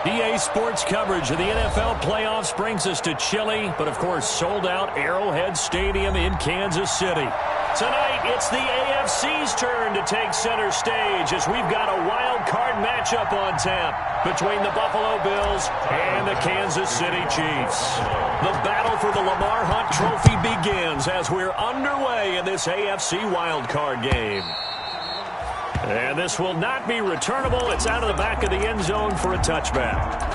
EA Sports coverage of the NFL playoffs brings us to chilly, but of course sold-out Arrowhead Stadium in Kansas City. Tonight, it's the AFC's turn to take center stage as we've got a wild card matchup on tap between the Buffalo Bills and the Kansas City Chiefs. The battle for the Lamar Hunt Trophy begins as we're underway in this AFC wild card game. And this will not be returnable. It's out of the back of the end zone for a touchback.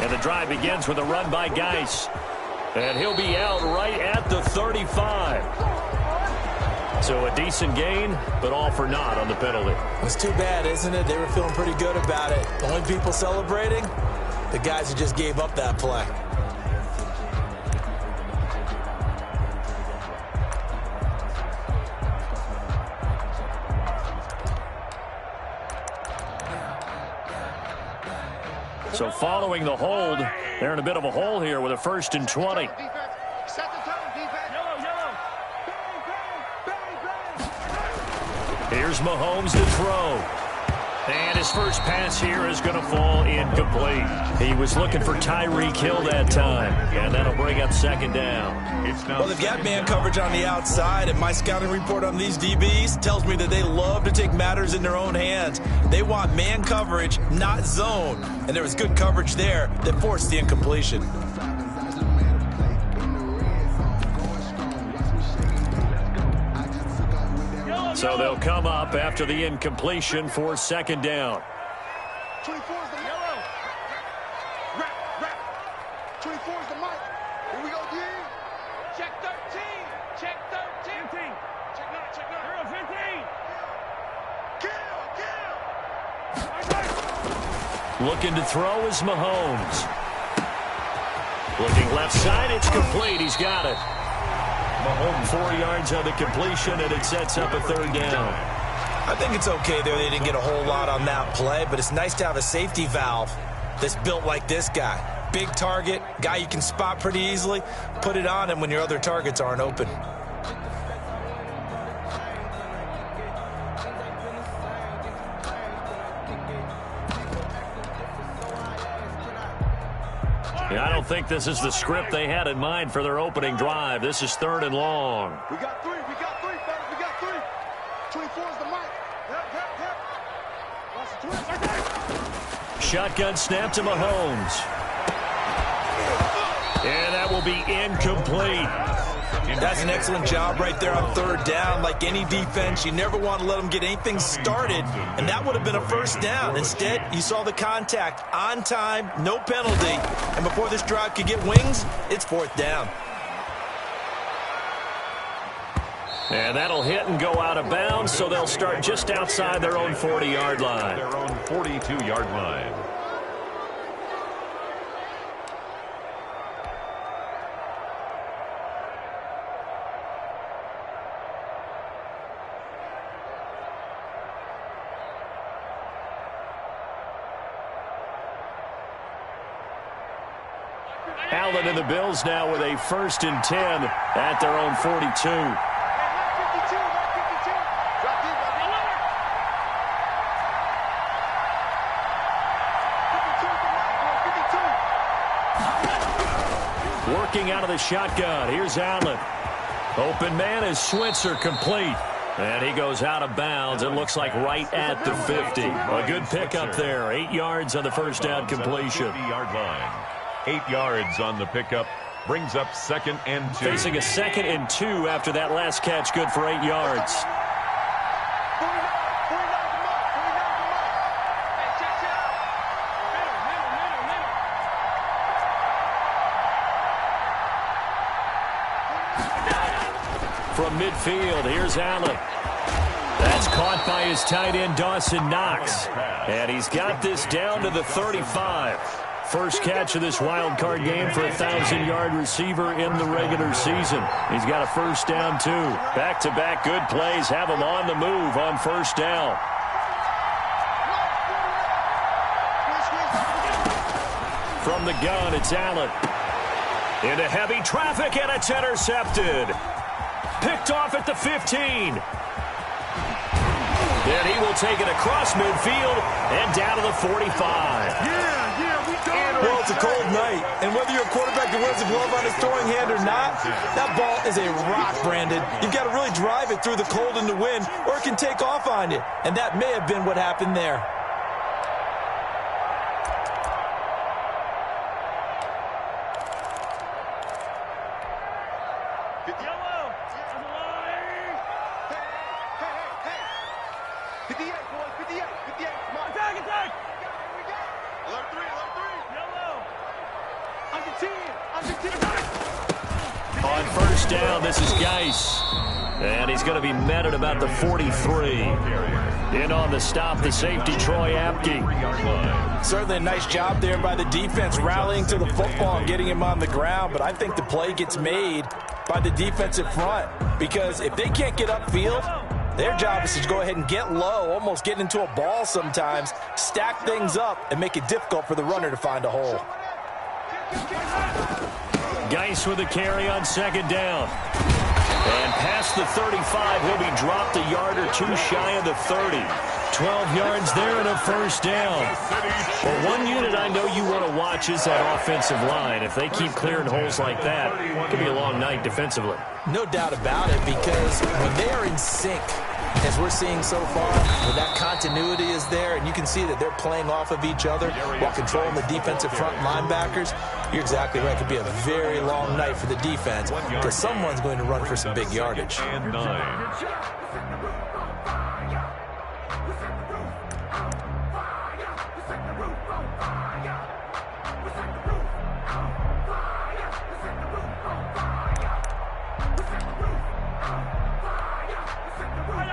And the drive begins with a run by Geis. And he'll be out right at the 35. So a decent gain, but all for naught on the penalty. It's too bad, isn't it? They were feeling pretty good about it. The only people celebrating, the guys who just gave up that play. So following the hold, they're in a bit of a hole here with a 1st and 20. Here's Mahomes to throw. And his first pass here is going to fall incomplete. He was looking for Tyreek Hill that time, and that'll bring up 2nd down. Well, they've got man coverage on the outside, and my scouting report on these DBs tells me that they love to take matters in their own hands. They want man coverage, not zone. And there was good coverage there that forced the incompletion. So they'll come up after the incompletion for 2nd down. 24's the yellow. Rap. 24's the mic. Here we go, D. Check 13. Check 13. 15. Check 9. Check 9. 15. Kill. Looking to throw is Mahomes. Looking left side, it's complete. He's got it. Mahomes 4 yards on the completion, and it sets up a 3rd down. I think it's okay there. They didn't get a whole lot on that play, but it's nice to have a safety valve that's built like this guy. Big target, guy you can spot pretty easily. Put it on him when your other targets aren't open. I don't think this is the script they had in mind for their opening drive. This is 3rd and long. We got 3, fellas. We got 3. 24's the mic. Yep. Shotgun snap to Mahomes. And that will be incomplete. That's an excellent job right there on 3rd down. Like any defense, you never want to let them get anything started, and that would have been a 1st down. Instead, you saw the contact on time, no penalty, and before this drive could get wings, it's 4th down. And that'll hit and go out of bounds, so they'll start just outside their own 40-yard line. Their own 42-yard line. Allen and the Bills now with a 1st and 10 at their own 42. Working out of the shotgun. Here's Allen. Open man is Switzer, complete. And he goes out of bounds. It looks like right at the 50. A good pickup there. 8 yards on the 1st down completion. 50-yard line. 8 yards on the pickup. Brings up 2nd and 2. Facing a 2nd and 2 after that last catch. Good for 8 yards. From midfield, here's Allen. That's caught by his tight end, Dawson Knox. And he's got this down to the 35. First catch of this wild card game for a 1,000-yard receiver in the regular season. He's got a first down, too. Back-to-back good plays have him on the move on first down. From the gun, it's Allen. Into heavy traffic, and it's intercepted. Picked off at the 15. Then he will take it across midfield and down to the 45. Well, it's a cold night, and whether you're a quarterback that wears a glove on his throwing hand or not, that ball is a rock, Brandon. You've got to really drive it through the cold and the wind, or it can take off on you, and that may have been what happened there. On first down, this is Geis. And he's going to be met at about the 43. In on the stop, the safety, Troy Apke. Certainly a nice job there by the defense, rallying to the football and getting him on the ground. But I think the play gets made by the defensive front, because if they can't get upfield, their job is to go ahead and get low, almost get into a ball sometimes, stack things up, and make it difficult for the runner to find a hole. Geis with a carry on second down. And past the 35, he'll be dropped a yard or two shy of the 30. 12 yards there and a first down. Well, one unit I know you want to watch is that offensive line. If they keep clearing holes like that, it could be a long night defensively. No doubt about it, because when they are in sync, as we're seeing so far, when that continuity is there, and you can see that they're playing off of each other while controlling the defensive front linebackers, you're exactly right. It could be a very long night for the defense, because someone's going to run for some big yardage.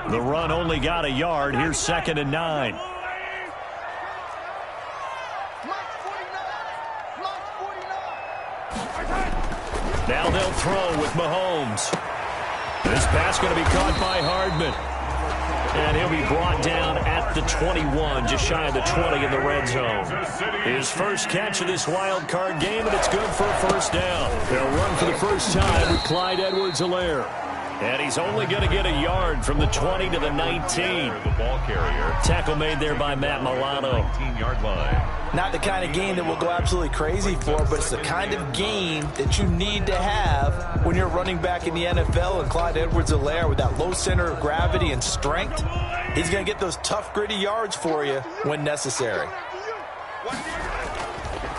The run only got a yard. Here's 2nd and 9. Now they'll throw with Mahomes. This pass going to be caught by Hardman. And he'll be brought down at the 21, just shy of the 20 in the red zone. His first catch of this wild card game, and it's good for a first down. They'll run for the first time with Clyde Edwards-Helaire. And he's only going to get a yard from the 20 to the 19. The ball carrier. Tackle made there by Matt Milano. 19-yard line. Not the kind of game that we'll go absolutely crazy for, but it's the kind of game that you need to have when you're running back in the NFL. And Clyde Edwards-Helaire, with that low center of gravity and strength, he's going to get those tough, gritty yards for you when necessary.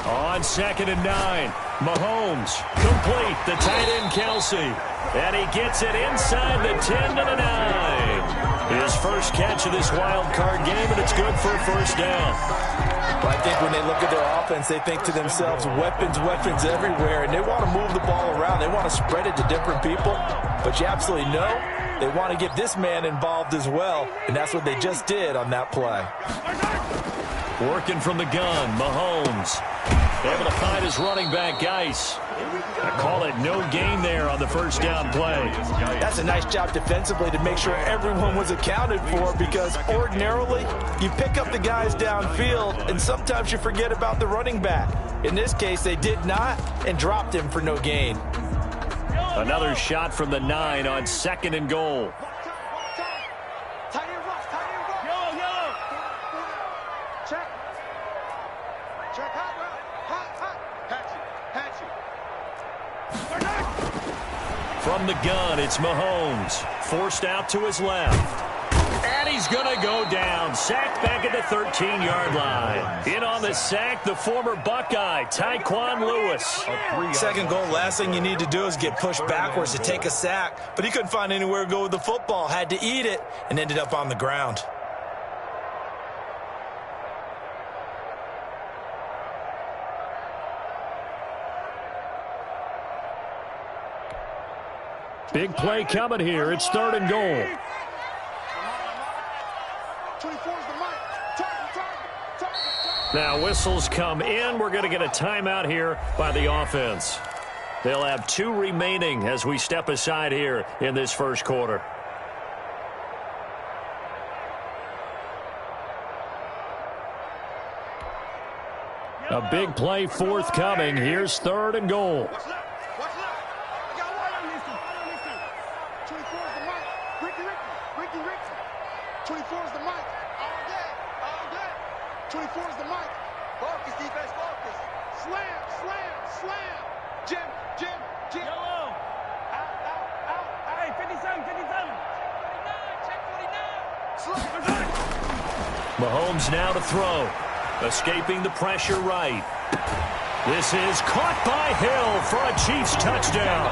On 2nd and 9, Mahomes complete. The tight end, Kelsey. And he gets it inside the 10 to the 9. His first catch of this wild card game, and it's good for a first down. But I think when they look at their offense, they think to themselves, weapons, weapons everywhere, and they want to move the ball around. They want to spread it to different people. But you absolutely know they want to get this man involved as well, and that's what they just did on that play. Working from the gun, Mahomes. Able to find his running back, Geis. I call it no gain there on the first down play. That's a nice job defensively to make sure everyone was accounted for, because ordinarily you pick up the guys downfield and sometimes you forget about the running back. In this case, they did not and dropped him for no gain. Another shot from the 9 on 2nd and goal. From the gun, it's Mahomes. Forced out to his left. And he's going to go down. Sacked back at the 13-yard line. In on the sack, the former Buckeye, Tyquan Lewis. Second goal, last thing you need to do is get pushed backwards to take a sack. But he couldn't find anywhere to go with the football. Had to eat it and ended up on the ground. Big play coming here. It's 3rd and goal. 24 is the mic. Target. Now whistles come in. We're going to get a timeout here by the offense. They'll have 2 remaining as we step aside here in this first quarter. A big play forthcoming. Here's 3rd and goal. Watch left. Watch left. I got one on this one. 24 is the mic. Ricky. 24 is the mic. All day. 24 is the mic. Focus, defense, focus. Slam. Jim. Yellow. Out. Hey, 57. 49. Check 49. Mahomes now to throw. Escaping the pressure right. This is caught by Hill for a Chiefs touchdown.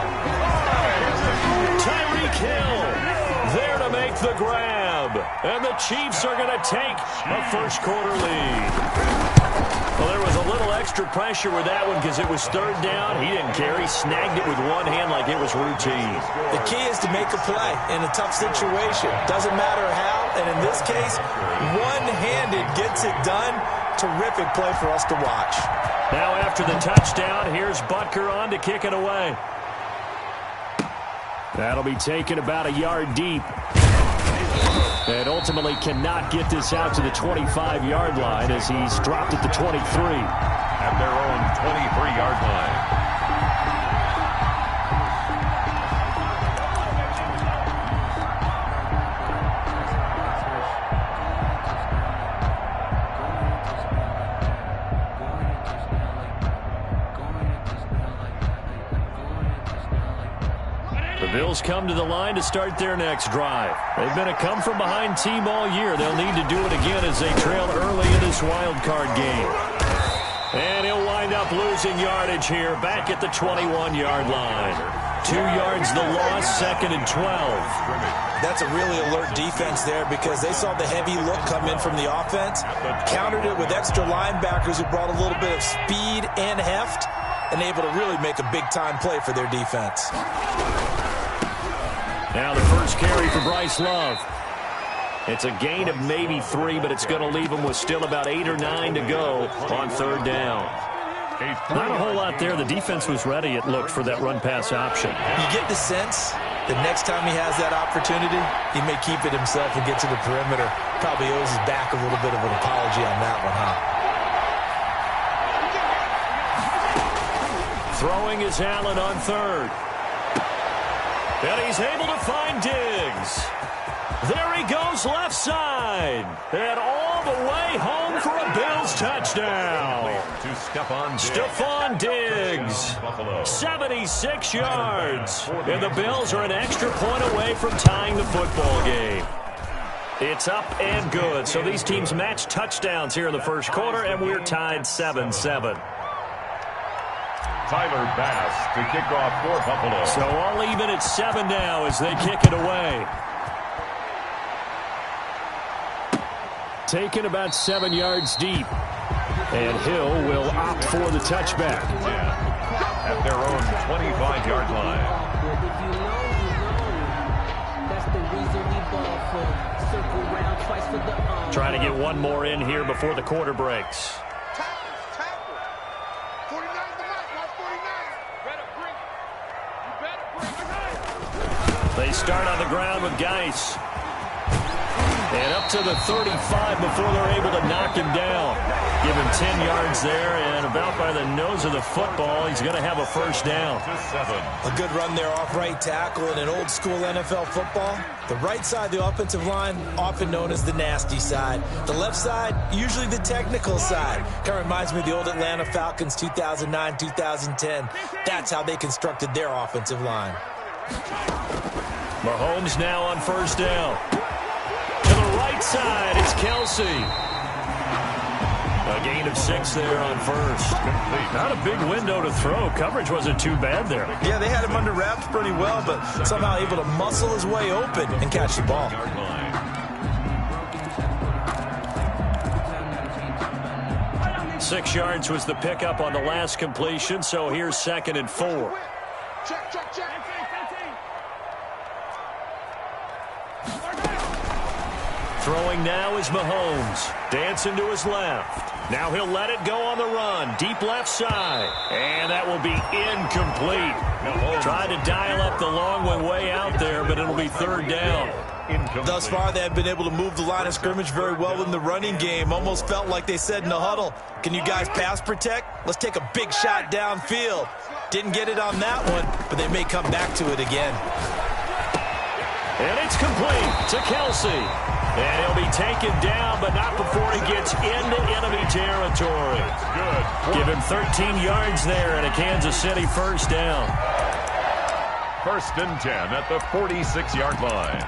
Tyreek Hill there to make the grab. And the Chiefs are going to take a first quarter lead. Well, there was a little extra pressure with that one because it was 3rd down. He didn't care. He snagged it with one hand like it was routine. The key is to make a play in a tough situation. Doesn't matter how, and in this case, one-handed gets it done. Terrific play for us to watch. Now after the touchdown, here's Butker on to kick it away. That'll be taken about a yard deep. And ultimately cannot get this out to the 25-yard line as he's dropped at the 23. At their own 23-yard line. The Bills come to the line to start their next drive. They've been a come-from-behind team all year. They'll need to do it again as they trail early in this wild card game. And he'll wind up losing yardage here back at the 21-yard line. 2 yards the loss, 2nd and 12. That's a really alert defense there because they saw the heavy look come in from the offense, countered it with extra linebackers who brought a little bit of speed and heft, and able to really make a big-time play for their defense. Now the first carry for Bryce Love. It's a gain of maybe 3, but it's going to leave him with still about 8 or 9 to go on 3rd down. Not a whole lot there. The defense was ready, it looked, for that run-pass option. You get the sense that next time he has that opportunity, he may keep it himself and get to the perimeter. Probably owes his back a little bit of an apology on that one, huh? Throwing is Allen on 3rd. And he's able to find Diggs. There he goes left side. And all the way home for a Bills touchdown. To Stephon Diggs. 76 yards. And the Bills are an extra point away from tying the football game. It's up and good. So these teams match touchdowns here in the first quarter, and we're tied 7-7. Tyler Bass to kick off for Buffalo. So all even at 7 now as they kick it away. Taken about 7 yards deep. And Hill will opt for the touchback. Yeah. At their own 25-yard line. Trying to get one more in here before the quarter breaks. They start on the ground with Geis. And up to the 35 before they're able to knock him down. Give him 10 yards there, and about by the nose of the football, he's going to have a first down. A good run there off right tackle in an old-school NFL football. The right side of the offensive line, often known as the nasty side. The left side, usually the technical side. Kind of reminds me of the old Atlanta Falcons 2009-2010. That's how they constructed their offensive line. Mahomes now on first down. To the right side, it's Kelsey. A gain of 6 there on first. Not a big window to throw. Coverage wasn't too bad there. Yeah, they had him under wraps pretty well, but somehow able to muscle his way open and catch the ball. 6 yards was the pickup on the last completion, so here's 2nd and 4. Check. Throwing now is Mahomes. Dancing to his left. Now he'll let it go on the run. Deep left side. And that will be incomplete. Tried to dial up the long one way out there, but it'll be third down. Thus far, they have been able to move the line of scrimmage very well in the running game. Almost felt like they said in the huddle, can you guys pass protect? Let's take a big shot downfield. Didn't get it on that one, but they may come back to it again. And it's complete to Kelsey. And he'll be taken down, but not before he gets into enemy territory. Good. Give him 13 yards there and a Kansas City first down. First and 10 at the 46-yard line.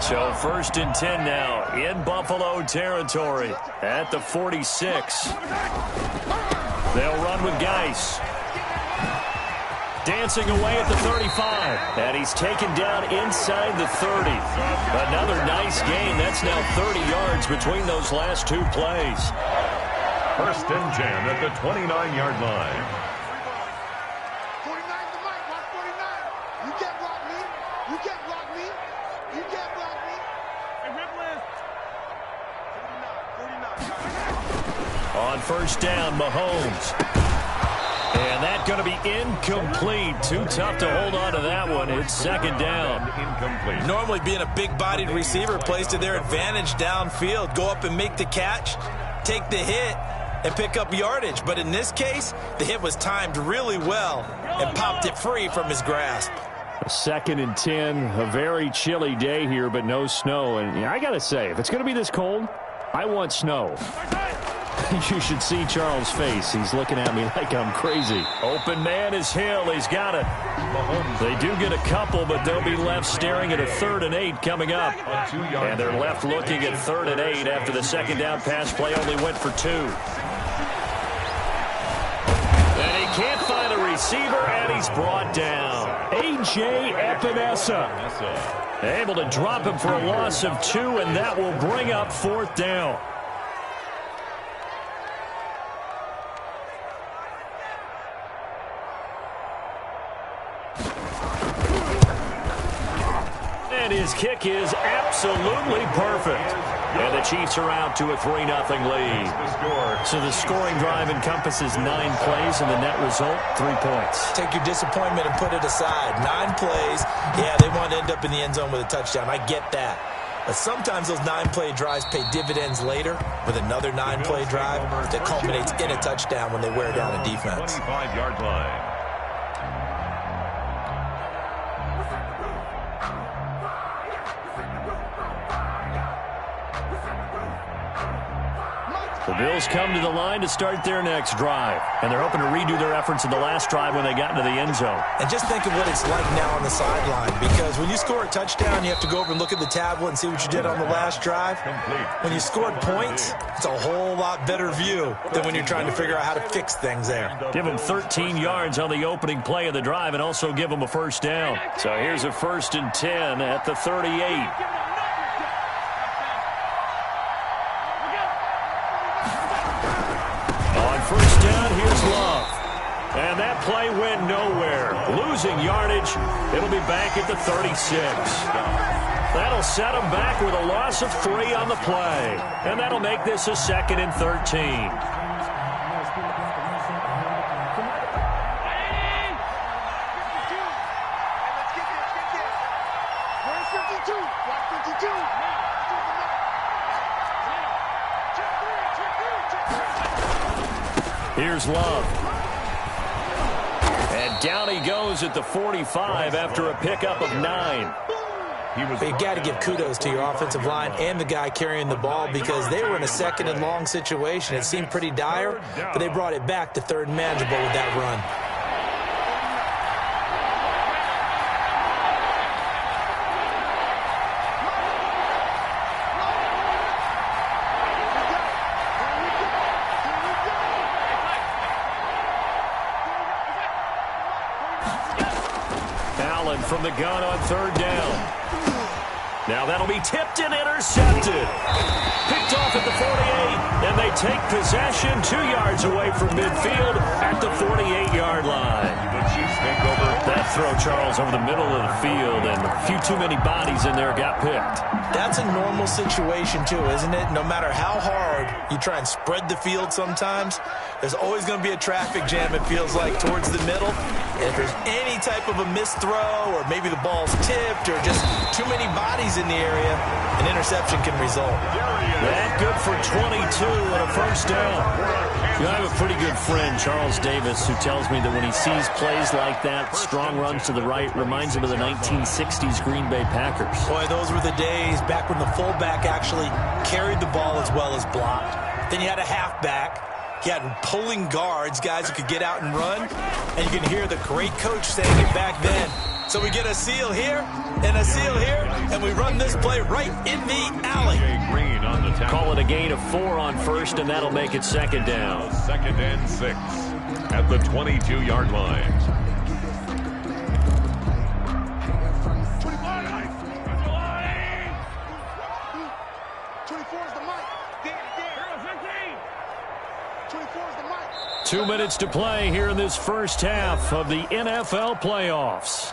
So first and 10 now in Buffalo territory at the 46. They'll run with Geis. Dancing away at the 35. And he's taken down inside the 30. Another nice game. That's now 30 yards between those last two plays. First and 10 at the 29-yard line. 49 to Mike. Watch 49. You can't block me. You can't block me. You can't block me. Hey, Ripley. 49. On first down, Mahomes. And that's going to be incomplete. Too tough to hold on to that one. It's second down. Incomplete. Normally being a big-bodied receiver plays to their advantage downfield. Go up and make the catch, take the hit, and pick up yardage. But in this case, the hit was timed really well and popped it free from his grasp. Second and 10, a very chilly day here, but no snow. And I got to say, if it's going to be this cold, I want snow. You should see Charles' face. He's looking at me like I'm crazy. Open man is Hill. He's got it. They do get a couple, but they'll be left staring at a 3rd and 8 coming up. And they're left looking at 3rd and 8 after the second down pass play only went for 2. And he can't find a receiver, and he's brought down. A.J. Epinesa. Able to drop him for a loss of 2, and that will bring up 4th down. And his kick is absolutely perfect. And the Chiefs are out to a 3-0 lead. So the scoring drive encompasses 9 plays, and the net result, 3 points. Take your disappointment and put it aside. 9 plays. Yeah, they want to end up in the end zone with a touchdown. I get that. But sometimes those 9-play drives pay dividends later with another 9-play drive that culminates in a touchdown when they wear down a defense. 25-yard line. The Bills come to the line to start their next drive. And they're hoping to redo their efforts in the last drive when they got into the end zone. And just think of what it's like now on the sideline. Because when you score a touchdown, you have to go over and look at the tablet and see what you did on the last drive. When you scored points, it's a whole lot better view than when you're trying to figure out how to fix things there. Give them 13 yards on the opening play of the drive and also give them a first down. So here's a 1st and 10 at the 38. First down, here's Love. And that play went nowhere. Losing yardage. It'll be back at the 36. That'll set them back with a loss of 3 on the play. And that'll make this a 2nd and 13. Here's Love. And down he goes at the 45 after a pickup of 9. You got to give kudos to your offensive line and the guy carrying the ball because they were in a 2nd and long situation. It seemed pretty dire, but they brought it back to 3rd and manageable with that run. From the gun on 3rd down. Now that'll be tipped and intercepted. Picked off at the 48, and they take possession 2 yards away from midfield at the 48-yard line. The Chiefs take over. That throw, Charles, over the middle of the field, and a few too many bodies in there got picked. That's a normal situation, too, isn't it? No matter how hard you try and spread the field sometimes, there's always going to be a traffic jam, it feels like, towards the middle. And if there's any type of a missed throw, or maybe the ball's tipped, or just too many bodies in the area, an interception can result. That good for 22 and a first down. I have a pretty good friend, Charles Davis, who tells me that when he sees plays like that, strong runs to the right, reminds him of the 1960s Green Bay Packers. Boy, those were the days back when the fullback actually carried the ball as well as blocked. Then you had a halfback. You had pulling guards, guys who could get out and run. And you can hear the great coach saying it back then. So we get a seal here and a seal here, and we run this play right in the alley. Call it a gain of 4 on first, and that'll make it second down. Second and 6 at the 22-yard line. 24 is the mic. 24 is the mic. 2 minutes to play here in this first half of the NFL playoffs.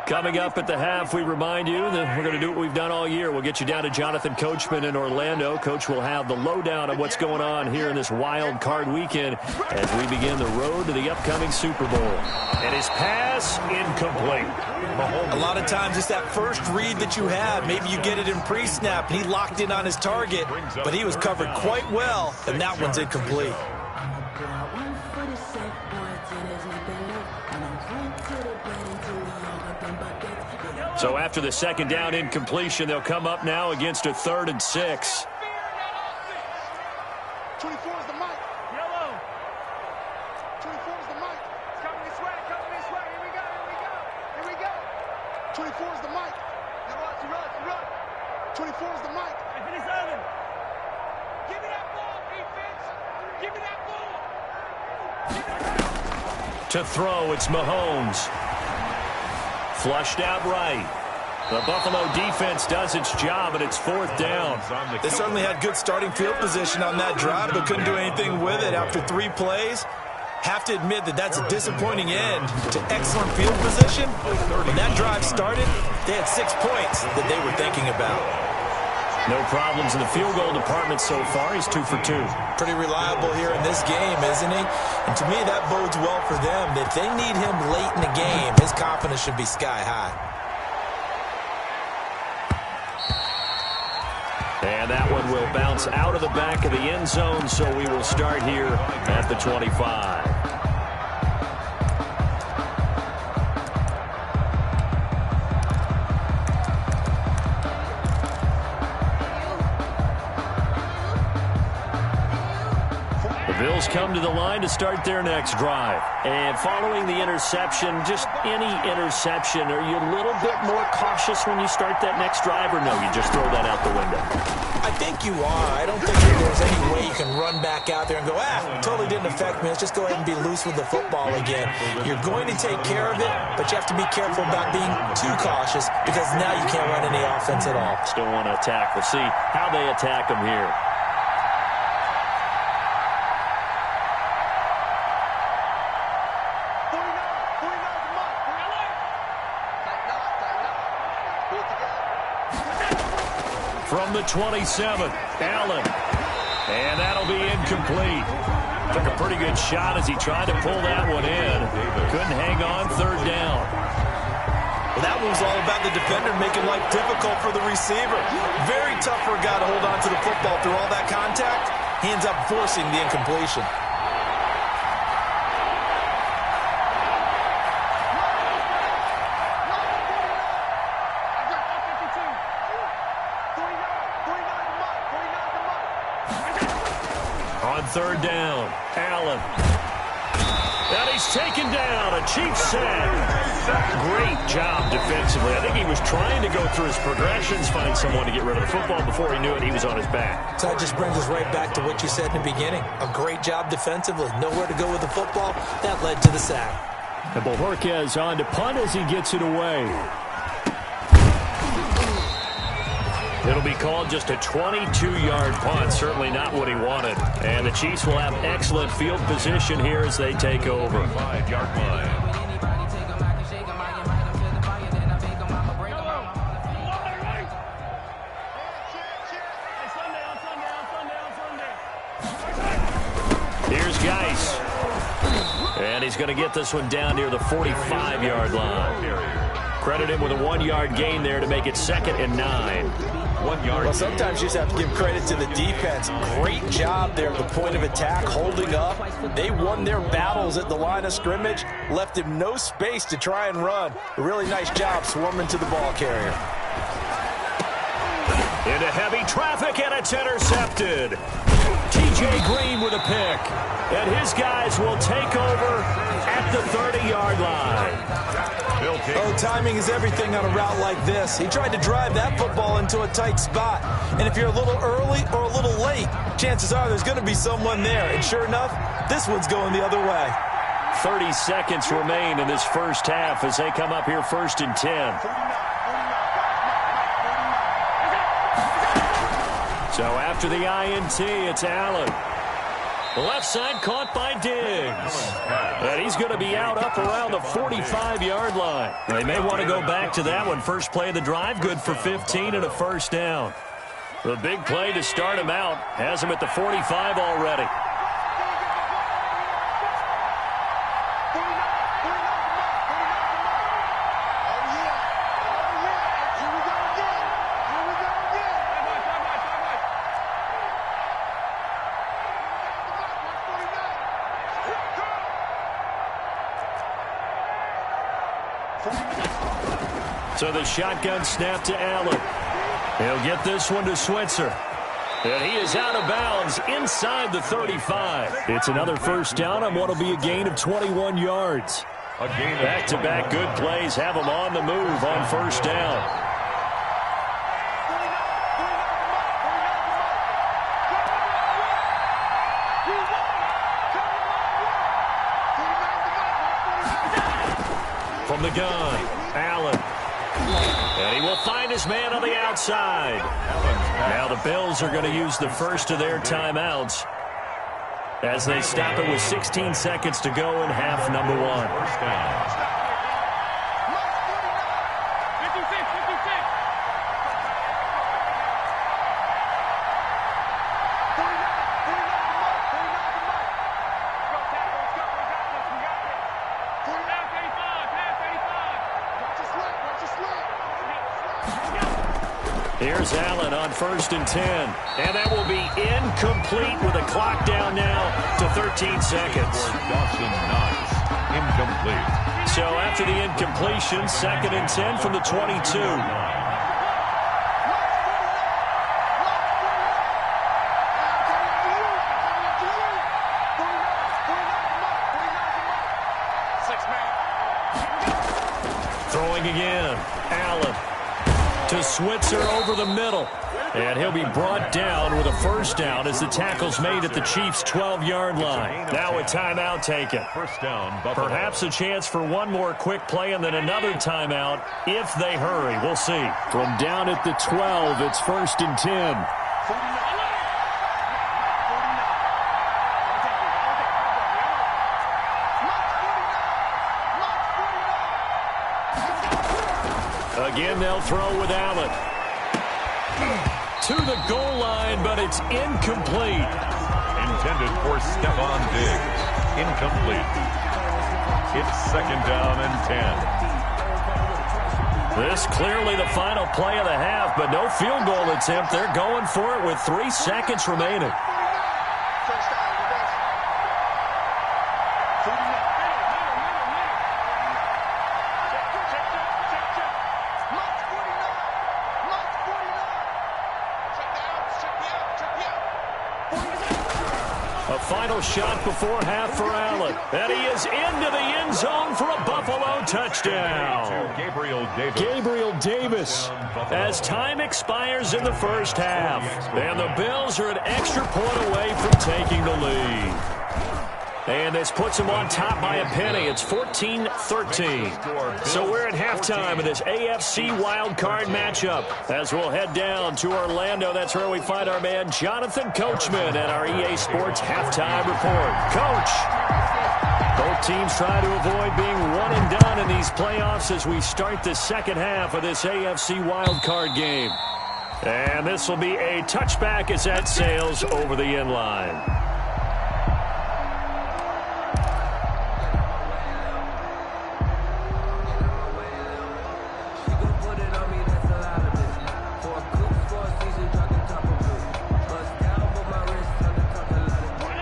Coming up at the half, we remind you that we're going to do what we've done all year. We'll get you down to Jonathan Coachman in Orlando. Coach will have the lowdown of what's going on here in this wild card weekend as we begin the road to the upcoming Super Bowl. And his pass, incomplete. A lot of times it's that first read that you have. Maybe you get it in pre-snap, and he locked in on his target, but he was covered quite well, and that one's incomplete. So after the second down incompletion, they'll come up now against a 3rd and 6. 24 is the mic. Yellow. 24 is the mic. It's coming this way, coming this way. Here we go, here we go. Here we go. 24 is the mic. You run. 24 is the mic. Give me that ball, defense. Give me that ball. To throw, it's Mahomes. Flushed out right. The Buffalo defense does its job, and it's 4th down. They certainly had good starting field position on that drive, but couldn't do anything with it after 3 plays. Have to admit that that's a disappointing end to excellent field position. When that drive started, they had 6 points that they were thinking about. No problems in the field goal department so far. He's 2 for 2. Pretty reliable here in this game, isn't he? And to me, that bodes well for them. If they need him late in the game, his confidence should be sky high. And that one will bounce out of the back of the end zone, so we will start here at the 25. Bills come to the line to start their next drive. And following the interception, just any interception, are you a little bit more cautious when you start that next drive, or no, you just throw that out the window? I think you are. I don't think that there's any way you can run back out there and go, totally didn't affect me. Let's just go ahead and be loose with the football again. You're going to take care of it, but you have to be careful about being too cautious because now you can't run any offense at all. Still want to attack. We'll see how they attack them here. From the 27, Allen. And that'll be incomplete. Took a pretty good shot as he tried to pull that one in. Couldn't hang on, 3rd down. Well, that one was all about the defender making life difficult for the receiver. Very tough for a guy to hold on to the football through all that contact. He ends up forcing the incompletion. On 3rd down, Allen. And he's taken down. A Chiefs sack. Great job defensively. I think he was trying to go through his progressions, find someone to get rid of the football. Before he knew it, he was on his back. So that just brings us right back to what you said in the beginning. A great job defensively. Nowhere to go with the football. That led to the sack. And Bojorquez on to punt as he gets it away. It'll be called just a 22-yard punt. Certainly not what he wanted. And the Chiefs will have excellent field position here as they take over. 5-yard line. Here's Geis. And he's going to get this one down near the 45-yard line. Credit him with a 1-yard gain there to make it 2nd and 9. 1 yard. Well, sometimes you just have to give credit to the defense. Great job there at the point of attack, holding up. They won their battles at the line of scrimmage, left him no space to try and run. A really nice job swarming to the ball carrier. Into heavy traffic, and it's intercepted. TJ Green with a pick. And his guys will take over at the 30-yard line. Oh, timing is everything on a route like this. He tried to drive that football into a tight spot. And if you're a little early or a little late, chances are there's going to be someone there. And sure enough, this one's going the other way. 30 seconds remain in this first half as they come up here 1st and 10. So after the INT, it's Allen. The left side caught by Diggs. And he's going to be out up around the 45-yard line. They may want to go back to that one. First play of the drive, good for 15 and a first down. The big play to start him out has him at the 45 already. So the shotgun snap to Allen. He'll get this one to Switzer. And he is out of bounds inside the 35. It's another first down on what will be a gain of 21 yards. Back-to-back good plays have him on the move on first down. From the gun, Allen. And he will find his man on the outside. Now the Bills are going to use the first of their timeouts as they stop it with 16 seconds to go in half number 1. First down. Here's Allen on 1st and 10. And that will be incomplete with a clock down now to 13 seconds. Dawson Knox, incomplete. So after the incompletion, 2nd and 10 from the 22. Throwing again, Allen. To Switzer over the middle. And he'll be brought down with a first down as the tackle's made at the Chiefs' 12-yard line. Now a timeout taken. First down, Buffalo. Perhaps a chance for one more quick play and then another timeout if they hurry. We'll see. From down at the 12, it's 1st and 10. Again, they'll throw with Allen. To the goal line, but it's incomplete. Intended for Stephon Diggs. Incomplete. It's 2nd down and 10. This clearly the final play of the half, but no field goal attempt. They're going for it with 3 seconds remaining. A final shot before half for Allen. And he is into the end zone for a Buffalo touchdown. Gabriel Davis as time expires in the first half. And the Bills are an extra point away from taking the lead. And this puts them on top by a penny. It's 14-13. So we're at halftime of this AFC wildcard matchup. As we'll head down to Orlando, that's where we find our man Jonathan Coachman at our EA Sports halftime report. Coach, both teams try to avoid being one and done in these playoffs as we start the second half of this AFC wildcard game. And this will be a touchback as that sails over the end line.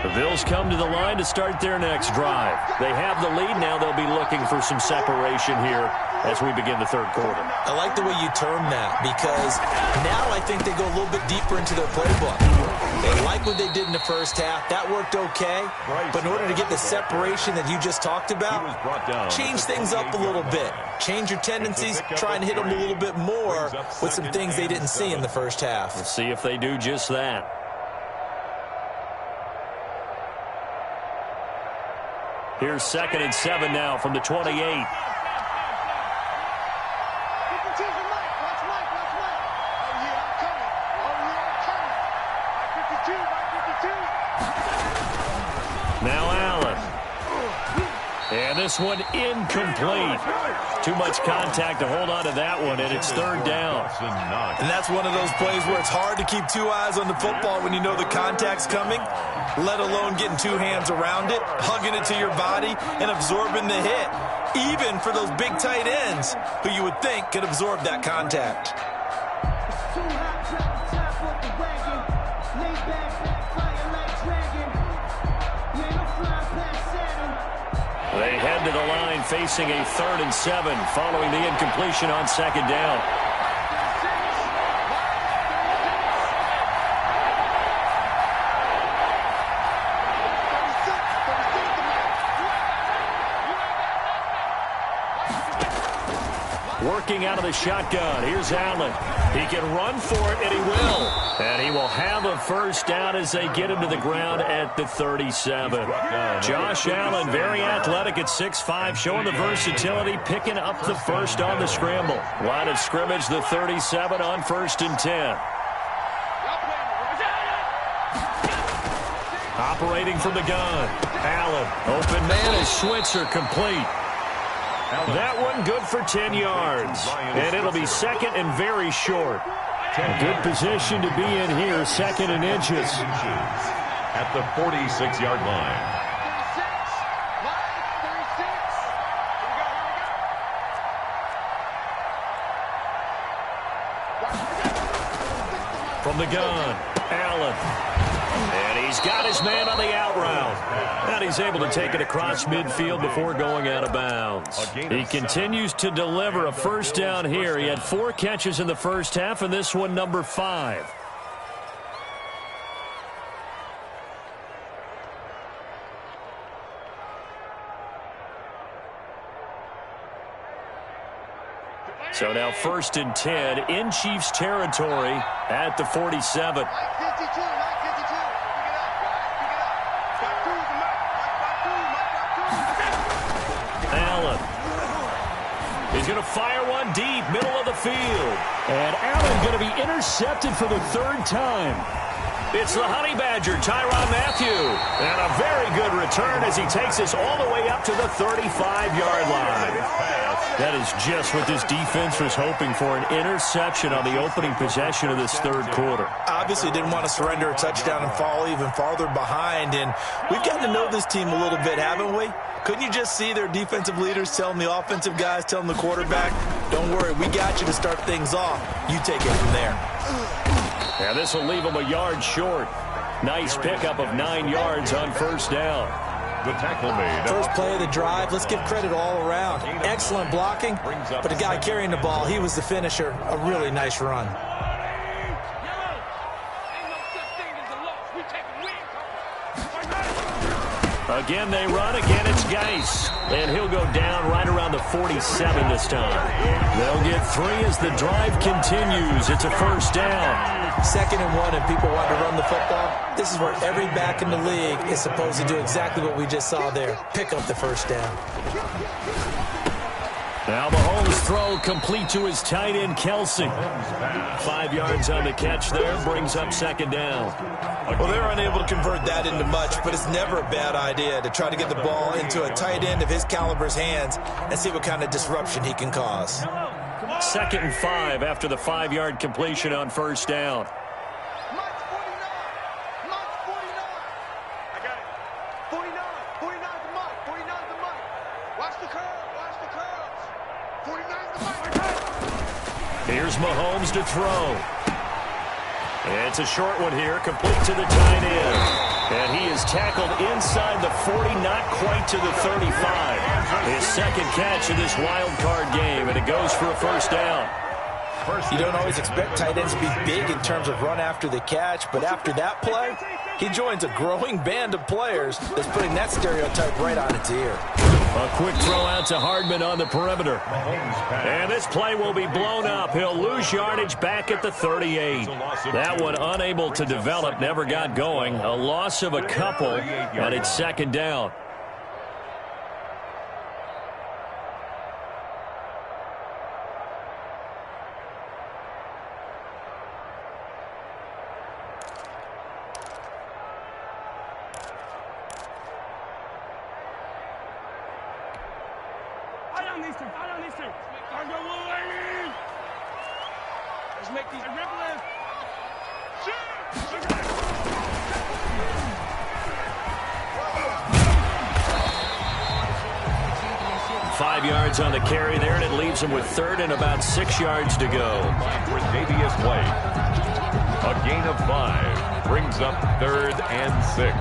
The Bills come to the line to start their next drive. They have the lead. Now they'll be looking for some separation here as we begin the third quarter. I like the way you term that because now I think they go a little bit deeper into their playbook. They like what they did in the first half. That worked okay. But in order to get the separation that you just talked about, change things up a little bit. Change your tendencies. Try and hit them a little bit more with some things they didn't see in the first half. We'll see if they do just that. Here's 2nd and 7 now from the 28. Now Allen. And this one incomplete. Too much contact to hold on to that one, and it's third down. And that's one of those plays where it's hard to keep two eyes on the football when you know the contact's coming, let alone getting two hands around it, hugging it to your body, and absorbing the hit, even for those big tight ends who you would think could absorb that contact. They head to the line facing a 3rd and 7 following the incompletion on 2nd down. Working out of the shotgun. Here's Allen. He can run for it, and he will. And he will have a first down as they get him to the ground at the 37. Josh Allen, very athletic at 6'5", showing the versatility, picking up the first on the scramble. Line of scrimmage, the 37 on 1st and 10. Operating from the gun. Allen, open man is Switzer, complete. That one good for 10 yards. And it'll be 2nd and very short. Good position to be in here, 2nd and inches. At the 46-yard line. From the gun, Allen. And he's got his man on the out route. And he's able to take it across midfield before going out of bounds. He continues to deliver a first down here. He had 4 catches in the first half, and this one number 5. So now 1st and 10 in Chiefs territory at the 47. Allen. He's going to fire one deep, middle of the field. And Allen going to be intercepted for the 3rd time. It's the Honey Badger, Tyrann Mathieu. And a very good return as he takes us all the way up to the 35-yard line. That is just what this defense was hoping for, an interception on the opening possession of this 3rd quarter. Obviously didn't want to surrender a touchdown and fall even farther behind. And we've gotten to know this team a little bit, haven't we? Couldn't you just see their defensive leaders telling the offensive guys, telling the quarterback, don't worry, we got you to start things off. You take it from there. Yeah, this will leave them a yard short. Nice pickup of 9 yards on 1st down. The tackle made. First play of the drive, let's give credit all around. Excellent blocking, but the guy carrying the ball, he was the finisher. A really nice run. Again they run. Again it's Geis. And he'll go down right around the 47 this time. They'll get 3 as the drive continues. It's a first down. 2nd and 1 and people want to run the football. This is where every back in the league is supposed to do exactly what we just saw there. Pick up the first down. Now Mahomes' throw complete to his tight end, Kelsey. 5 yards on the catch there, brings up 2nd down. Well, they're unable to convert that into much, but it's never a bad idea to try to get the ball into a tight end of his caliber's hands and see what kind of disruption he can cause. 2nd and 5 after the 5-yard completion on first down. Mike's 49. Mike's 49. I got it. 49. 49 to Mike. 49 to Mike. Watch the curve. Watch the curves. 49 to Mike. Here's Mahomes to throw. It's a short one here, complete to the tight end. And he is tackled inside the 40, not quite to the 35. His 2nd catch of this wild card game, and it goes for a first down. You don't always expect tight ends to be big in terms of run after the catch, but after that play, he joins a growing band of players that's putting that stereotype right on its ear. A quick throw out to Hardman on the perimeter. And this play will be blown up. He'll lose yardage back at the 38. That one unable to develop, never got going. A loss of a couple, and it's 2nd down. Let's make these dribblers. 5 yards on the carry there, and it leaves him with 3rd and about 6 yards to go. Davius White. A gain of 5 brings up 3rd and 6.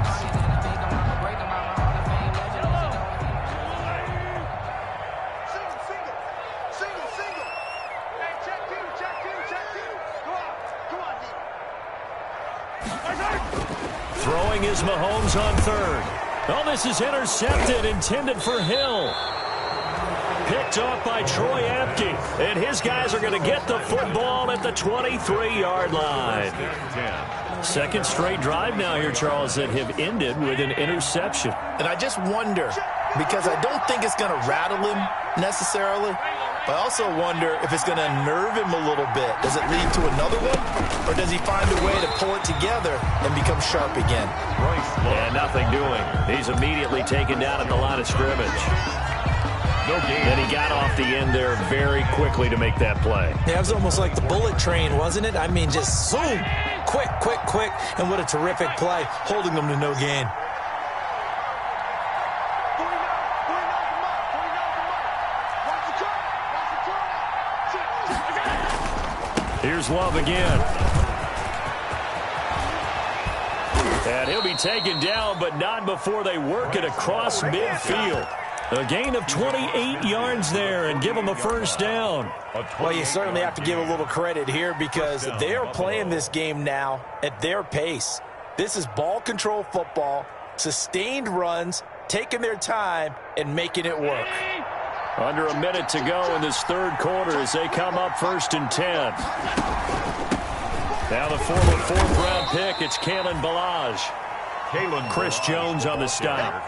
Throwing is Mahomes on 3rd. Oh, this is intercepted, intended for Hill. Picked off by Troy Apke, and his guys are going to get the football at the 23-yard line. 2nd straight drive now here, Charles, that have ended with an interception. And I just wonder, because I don't think it's going to rattle him necessarily, I also wonder if it's going to nerve him a little bit. Does it lead to another one, or does he find a way to pull it together and become sharp again? And nothing doing. He's immediately taken down at the line of scrimmage. No gain. Then he got off the end there very quickly to make that play. Yeah, it was almost like the bullet train, wasn't it? I mean, just zoom, quick, quick, quick, and what a terrific play, holding them to no gain. Here's Love again. And he'll be taken down, but not before they work it across midfield. A gain of 28 yards there and give them a first down. Well, you certainly have to give a little credit here because they are playing this game now at their pace. This is ball control football, sustained runs, taking their time and making it work. Under a minute to go in this 3rd quarter as they come up 1st and 10. Now the former 4th-round pick, it's Kalen Ballage. Chris Jones on the stop.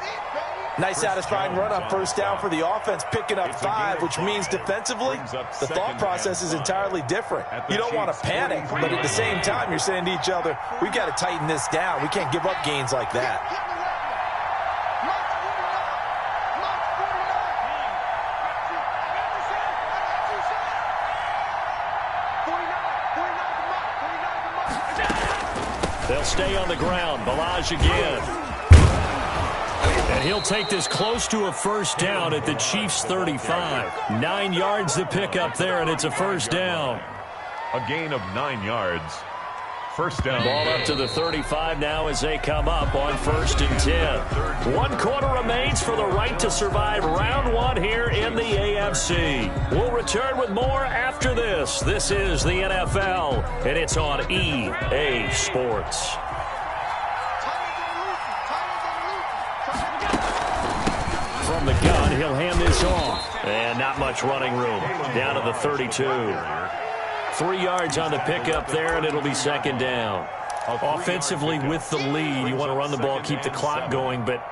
Nice satisfying run on first down for the offense, picking up 5, which means defensively, the thought process is entirely different. You don't want to panic, but at the same time, you're saying to each other, we've got to tighten this down. We can't give up gains like that. They'll stay on the ground. Ballage again. And he'll take this close to a first down at the Chiefs' 35. 9 yards to pick up there, and it's a first down. A gain of 9 yards. First down. Ball up to the 35 now as they come up on 1st and 10. 1 quarter remains for the right to survive round 1 here in the AFC. We'll return with more after this. This is the NFL, and it's on EA Sports. from the gun. He'll hand this off. And not much running room. Down to the 32. 3 yards on the pickup there, and it'll be second down. Offensively with the lead, you want to run the ball, keep the clock going, but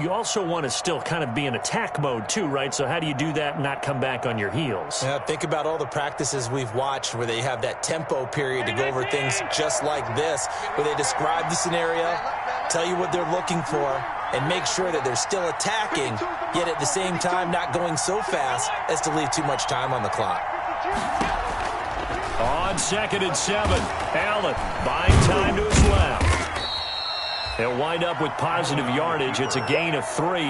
you also want to still kind of be in attack mode too, right? So how do you do that and not come back on your heels? Yeah, think about all the practices we've watched where they have that tempo period to go over things just like this, where they describe the scenario, tell you what they're looking for, and make sure that they're still attacking, yet at the same time not going so fast as to leave too much time on the clock. On 2nd and 7, Allen buying time to his left. They'll wind up with positive yardage. It's a gain of 3,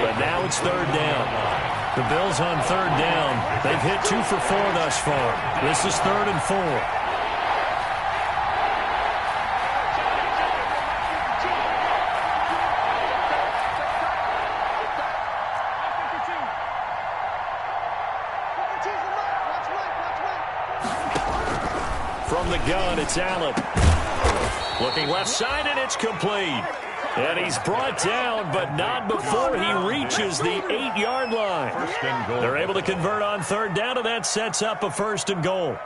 but now it's 3rd down. The Bills on 3rd down. They've hit 2 for 4 thus far. This is 3rd and 4. From the gun, it's Allen. Looking left side, and it's complete. And he's brought down, but not before he reaches the 8-yard line. They're able to convert on 3rd down, and that sets up a 1st and goal.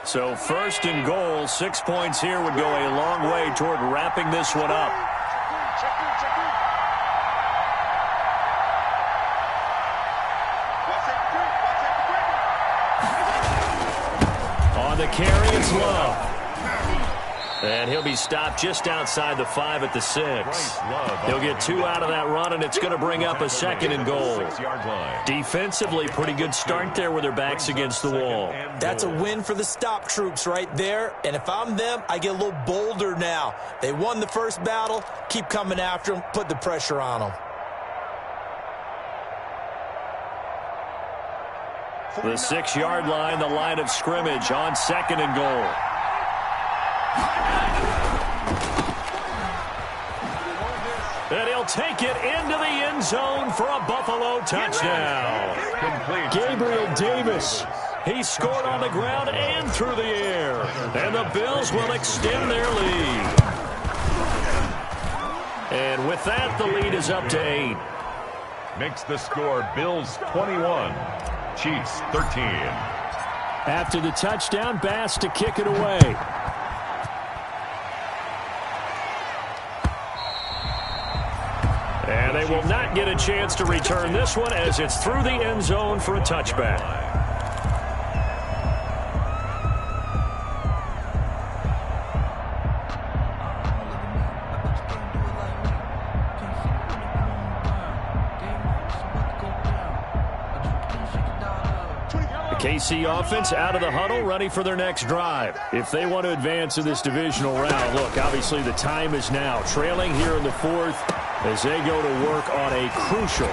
So 1st and goal, 6 points here would go a long way toward wrapping this one up. On the carry, it's Love. And he'll be stopped just outside the 5 at the 6. He'll get 2 out of that run, and it's going to bring up a 2nd and goal. Defensively, pretty good start there with their backs against the wall. That's a win for the stop troops right there. And if I'm them, I get a little bolder now. They won the first battle. Keep coming after them. Put the pressure on them. The 6-yard line, the line of scrimmage on 2nd and goal. And he'll take it into the end zone for a Buffalo touchdown. Gabriel Davis, he scored on the ground and through the air. And the Bills will extend their lead. And with that, the lead is up to 8. Makes the score Bills 21, Chiefs 13. After the touchdown, Bass to kick it away. And they will not get a chance to return this one as it's through the end zone for a touchback. KC offense out of the huddle, ready for their next drive. If they want to advance in this divisional round, look, obviously the time is now. Trailing here in the 4th as they go to work on a crucial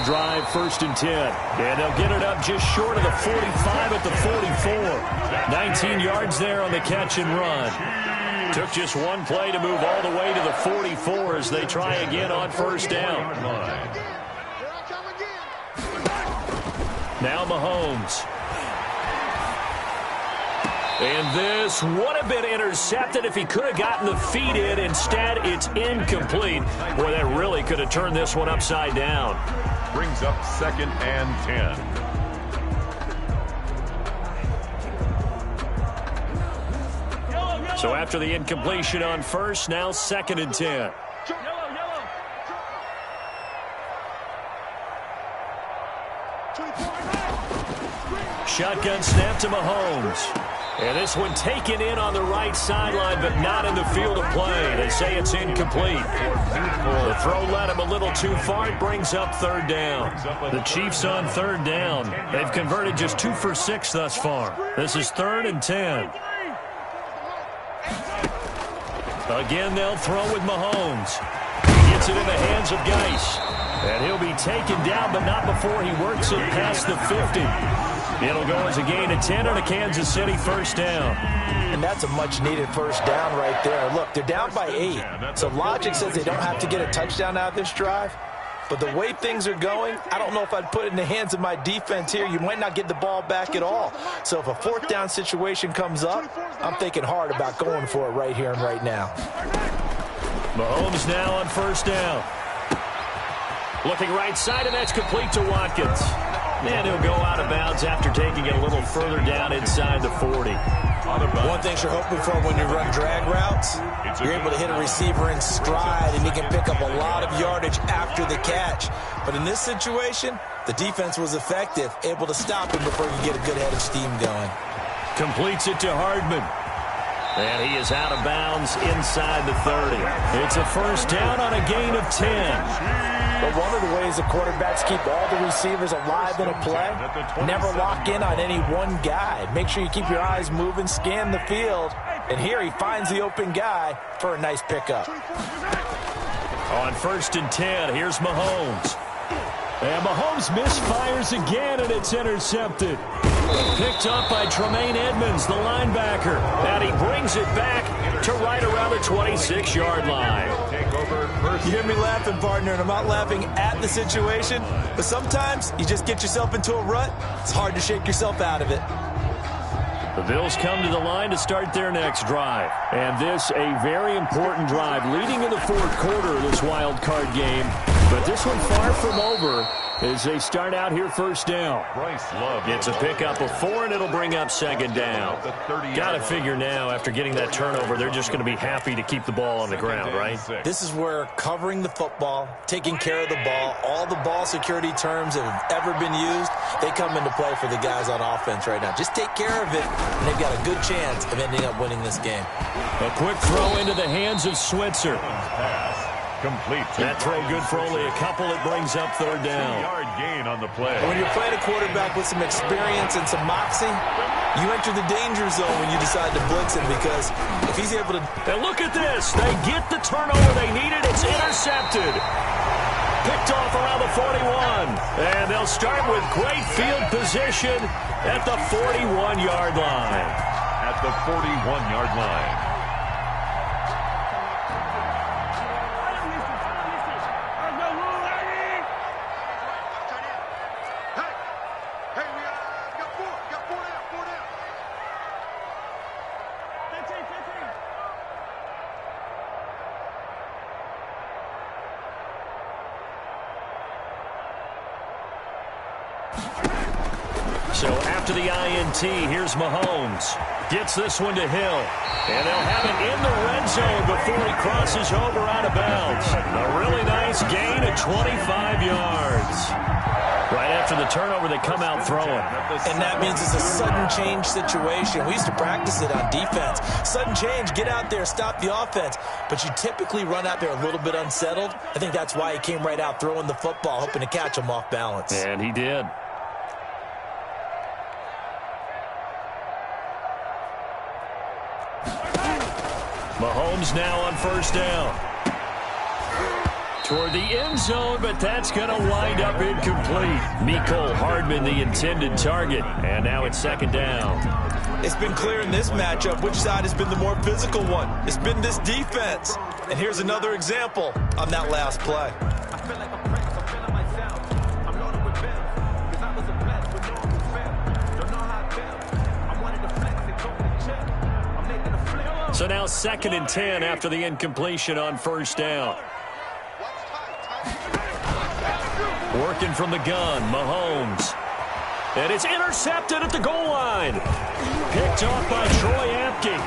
drive, 1st and 10. And they'll get it up just short of the 45 at the 44. 19 yards there on the catch and run. Took just one play to move all the way to the 44 as they try again on 1st down. Now Mahomes. And this would have been intercepted if he could have gotten the feet in. Instead, it's incomplete. Boy, that really could have turned this one upside down. Brings up 2nd and 10. So after the incompletion on 1st, now 2nd and 10. Shotgun snap to Mahomes. And this one taken in on the right sideline, but not in the field of play. They say it's incomplete. The throw led him a little too far. It brings up 3rd down. The Chiefs on 3rd down. They've converted just 2 for 6 thus far. This is 3rd and 10. Again, they'll throw with Mahomes. He gets it in the hands of Geis. And he'll be taken down, but not before he works it past the 50. It'll go as a gain of 10 on a Kansas City 1st down. And that's a much-needed 1st down right there. Look, they're down by 8. So logic says they don't have to get a touchdown out of this drive. But the way things are going, I don't know if I'd put it in the hands of my defense here. You might not get the ball back at all. So if a 4th down situation comes up, I'm thinking hard about going for it right here and right now. Mahomes now on 1st down. Looking right side, and that's complete to Watkins. And he'll go out of bounds after taking it a little further down inside the 40. One thing you're hoping for when you run drag routes, you're able to hit a receiver in stride, and he can pick up a lot of yardage after the catch. But in this situation, the defense was effective, able to stop him before you get a good head of steam going. Completes it to Hardman. And he is out of bounds inside the 30. It's a first down on a gain of 10. But one of the ways the quarterbacks keep all the receivers alive in a play, never lock in on any one guy. Make sure you keep your eyes moving, scan the field. And here he finds the open guy for a nice pickup. On 1st and 10, here's Mahomes. And Mahomes misfires again, and it's intercepted. Picked up by Tremaine Edmonds, the linebacker. And he brings it back to right around the 26-yard line. You hear me laughing, partner, and I'm not laughing at the situation. But sometimes you just get yourself into a rut. It's hard to shake yourself out of it. The Bills come to the line to start their next drive. And this a very important drive leading in the fourth quarter of this wild card game. But this one far from over as they start out here first down. It's a pickup of 4, and it'll bring up second down. Got to figure now, after getting that turnover, they're just going to be happy to keep the ball on the ground, right? This is where covering the football, taking care of the ball, all the ball security terms that have ever been used, they come into play for the guys on offense right now. Just take care of it, and they've got a good chance of ending up winning this game. A quick throw into the hands of Switzer. Complete. That throw good for only a couple. It brings up third down. 2-yard gain on the play. When you're playing a quarterback with some experience and some moxie, you enter the danger zone when you decide to blitz him, because if he's able to... And look at this. They get the turnover they needed. It's intercepted. Picked off around the 41. And they'll start with great field position at the 41-yard line. At the 41-yard line. So after the INT, here's Mahomes. Gets this one to Hill. And they'll have it in the red zone before he crosses over out of bounds. A really nice gain of 25 yards. Right after the turnover, they come out throwing. And that means it's a sudden change situation. We used to practice it on defense. Sudden change, get out there, stop the offense. But you typically run out there a little bit unsettled. I think that's why he came right out throwing the football, hoping to catch him off balance. And he did. Mahomes now on first down. Toward the end zone, but that's going to wind up incomplete. Mecole Hardman, the intended target. And now it's second down. It's been clear in this matchup which side has been the more physical one. It's been this defense. And here's another example on that last play. So now 2nd and 10 after the incompletion on first down. Working from the gun, Mahomes. And it's intercepted at the goal line. Picked off by Troy Apke.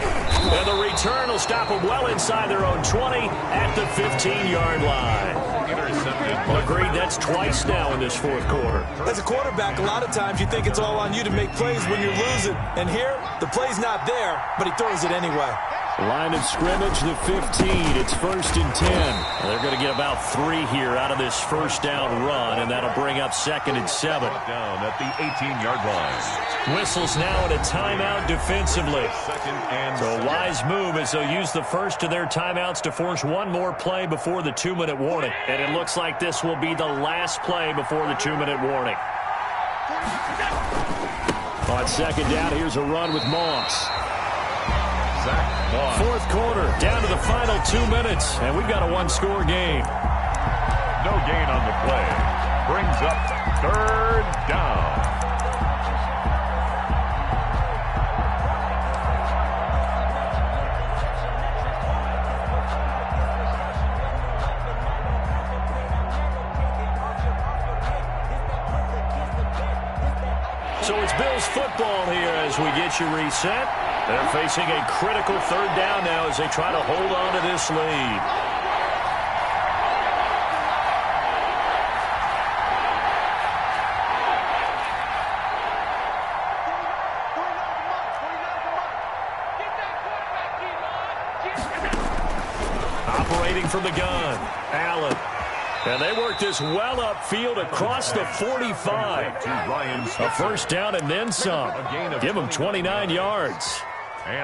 And the return will stop them well inside their own 20 at the 15-yard line. Agreed, that's twice now in this fourth quarter. As a quarterback, a lot of times you think it's all on you to make plays when you're losing. And here, the play's not there, but he throws it anyway. Line of scrimmage, the 15. It's 1st and 10. And they're going to get about 3 here out of this first down run, and that'll bring up 2nd and 7. Down at the 18-yard line. Whistles now at a timeout defensively. So a wise move as they'll use the first of their timeouts to force one more play before the 2-minute warning. And it looks like this will be the last play before the 2-minute warning. On second down, here's a run with Moss. Fourth quarter, down to the final 2 minutes, and we've got a one-score game. No gain on the play. Brings up third down. football here as we get you reset. They're facing a critical third down now as they try to hold on to this lead. Operating from the gun, Allen. And they work this well upfield across the 45. A first down and then some. Give him 29 yards.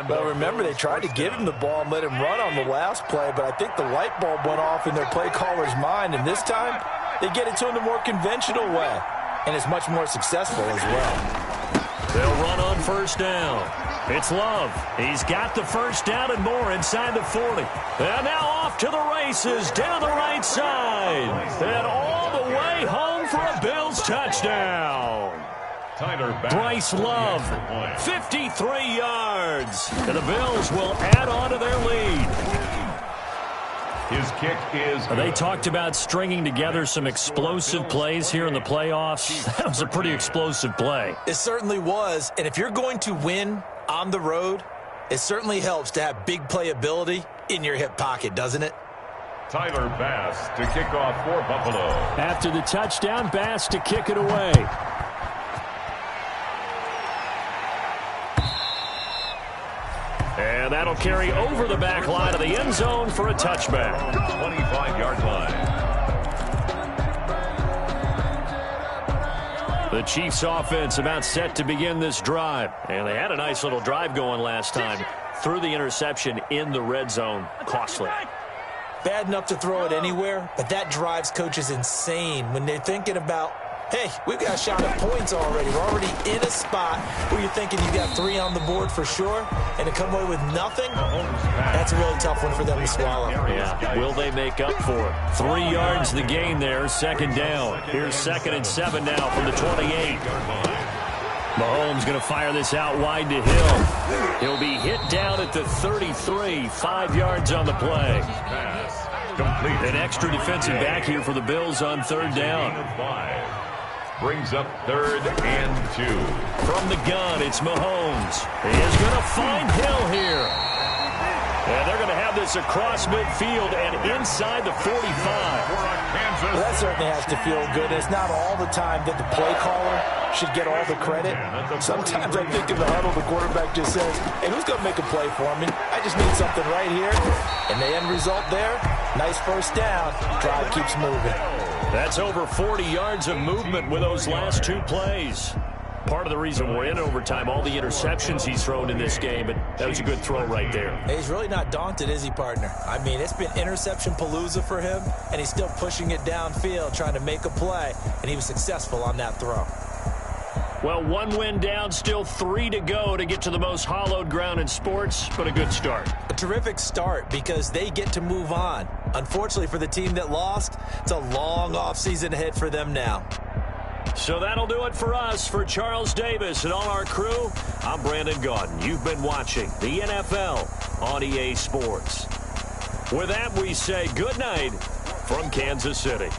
Well, remember, they tried to give him the ball and let him run on the last play, but I think the light bulb went off in their play caller's mind, and this time they get it to him the more conventional way, and it's much more successful as well. They'll run on first down. It's Love. He's got the first down and more inside the 40. And now off to the races down the right side. And all the way home for a Bills touchdown. Bryce Love, 53 yards. And the Bills will add on to their lead. His kick is good. They talked about stringing together some explosive plays here in the playoffs. That was a pretty explosive play. It certainly was. And if you're going to win on the road, it certainly helps to have big playability in your hip pocket, doesn't it? Tyler Bass to kick off for Buffalo. After the touchdown, Bass to kick it away. And that'll carry over the back line of the end zone for a touchback. 25-yard line. The Chiefs offense about set to begin this drive. And they had a nice little drive going last time. Threw the interception in the red zone. Costly. Bad enough to throw it anywhere, but that drives coaches insane when they're thinking about, hey, we've got a shot at points already. We're already in a spot where you're thinking you got 3 on the board for sure, and to come away with nothing, that's a really tough one for them to swallow. Yeah, will they make up for it? 3 yards the gain there, second down. Here's 2nd and 7 now from the 28. Mahomes going to fire this out wide to Hill. He'll be hit down at the 33, 5 yards on the play. An extra defensive back here for the Bills on third down. Brings up 3rd and 2. From the gun, it's Mahomes. He is going to find Hill here. And they're going to have this across midfield and inside the 45. Well, that certainly has to feel good. It's not all the time that the play caller should get all the credit. Sometimes I think in the huddle, the quarterback just says, hey, who's going to make a play for me? I just need something right here. And the end result there, nice first down. Drive keeps moving. That's over 40 yards of movement with those last 2 plays. Part of the reason we're in overtime, all the interceptions he's thrown in this game, but that was a good throw right there. He's really not daunted, is he, partner? I mean, it's been interception palooza for him, and he's still pushing it downfield, trying to make a play, and he was successful on that throw. Well, 1 win down, still 3 to go to get to the most hallowed ground in sports, but a good start. A terrific start because they get to move on. Unfortunately for the team that lost, it's a long offseason ahead for them now. So that'll do it for us. For Charles Davis and all our crew, I'm Brandon Gaudin. You've been watching the NFL on EA Sports. With that, we say good night from Kansas City.